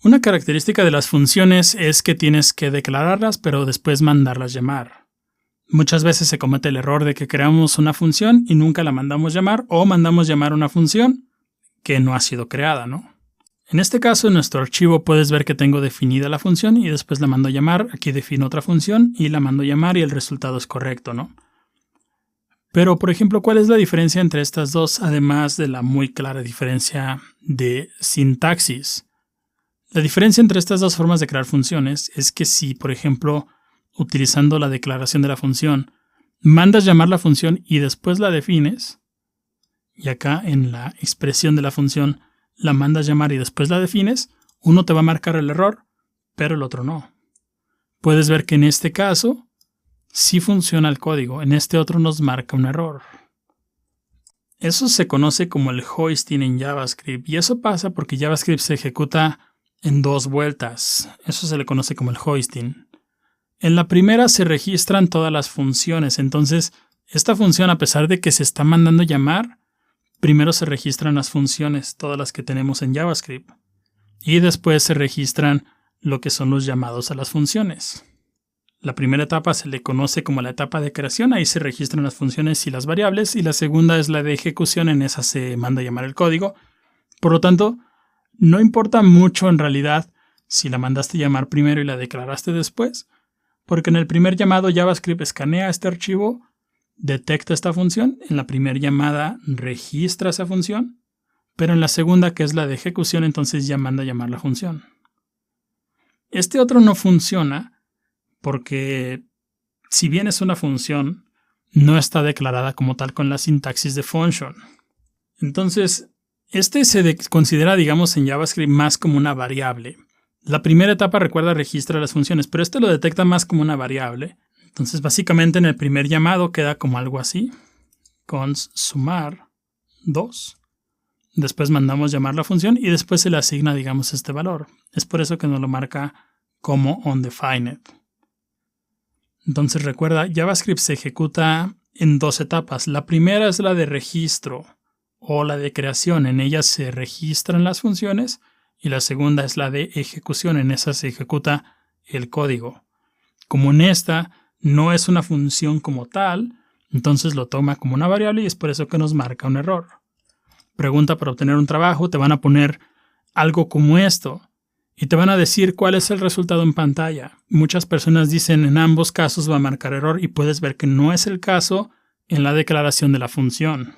Una característica de las funciones es que tienes que declararlas, pero después mandarlas llamar. Muchas veces se comete el error de que creamos una función y nunca la mandamos llamar, o mandamos llamar una función que no ha sido creada, ¿no? En este caso, en nuestro archivo puedes ver que tengo definida la función y después la mando a llamar. Aquí defino otra función y la mando a llamar y el resultado es correcto, ¿no? Pero, por ejemplo, ¿cuál es la diferencia entre estas dos, además de la muy clara diferencia de sintaxis? La diferencia entre estas dos formas de crear funciones es que si, por ejemplo, utilizando la declaración de la función, mandas llamar la función y después la defines, y acá en la expresión de la función la mandas llamar y después la defines, uno te va a marcar el error, pero el otro no. Puedes ver que en este caso sí funciona el código, en este otro nos marca un error. Eso se conoce como el hoisting en JavaScript, y eso pasa porque JavaScript se ejecuta en dos vueltas. Eso se le conoce como el hoisting. En la primera se registran todas las funciones, entonces esta función, a pesar de que se está mandando llamar, primero se registran las funciones, todas las que tenemos en JavaScript, y después se registran lo que son los llamados a las funciones. La primera etapa se le conoce como la etapa de creación, ahí se registran las funciones y las variables, y la segunda es la de ejecución, en esa se manda llamar el código. Por lo tanto, no importa mucho en realidad si la mandaste llamar primero y la declaraste después, porque en el primer llamado JavaScript escanea este archivo, detecta esta función, en la primera llamada registra esa función, pero en la segunda, que es la de ejecución, entonces ya manda llamar la función. Este otro no funciona porque, si bien es una función, no está declarada como tal con la sintaxis de function. Entonces, este se considera, digamos, en JavaScript más como una variable. La primera etapa, recuerda, registra las funciones, pero este lo detecta más como una variable. Entonces, básicamente en el primer llamado queda como algo así, const sumar 2. Después mandamos llamar la función y después se le asigna, digamos, este valor. Es por eso que nos lo marca como undefined. Entonces, recuerda, JavaScript se ejecuta en dos etapas. La primera es la de registro o la de creación. En ella se registran las funciones. Y la segunda es la de ejecución. En esa se ejecuta el código. Como en esta no es una función como tal, entonces lo toma como una variable y es por eso que nos marca un error. Pregunta para obtener un trabajo, te van a poner algo como esto y te van a decir cuál es el resultado en pantalla. Muchas personas dicen en ambos casos va a marcar error y puedes ver que no es el caso en la declaración de la función.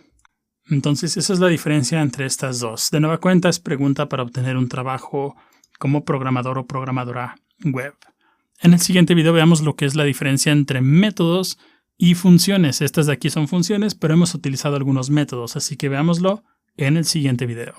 Entonces esa es la diferencia entre estas dos. De nueva cuenta es pregunta para obtener un trabajo como programador o programadora web. En el siguiente video veamos lo que es la diferencia entre métodos y funciones. Estas de aquí son funciones, pero hemos utilizado algunos métodos, así que veámoslo en el siguiente video.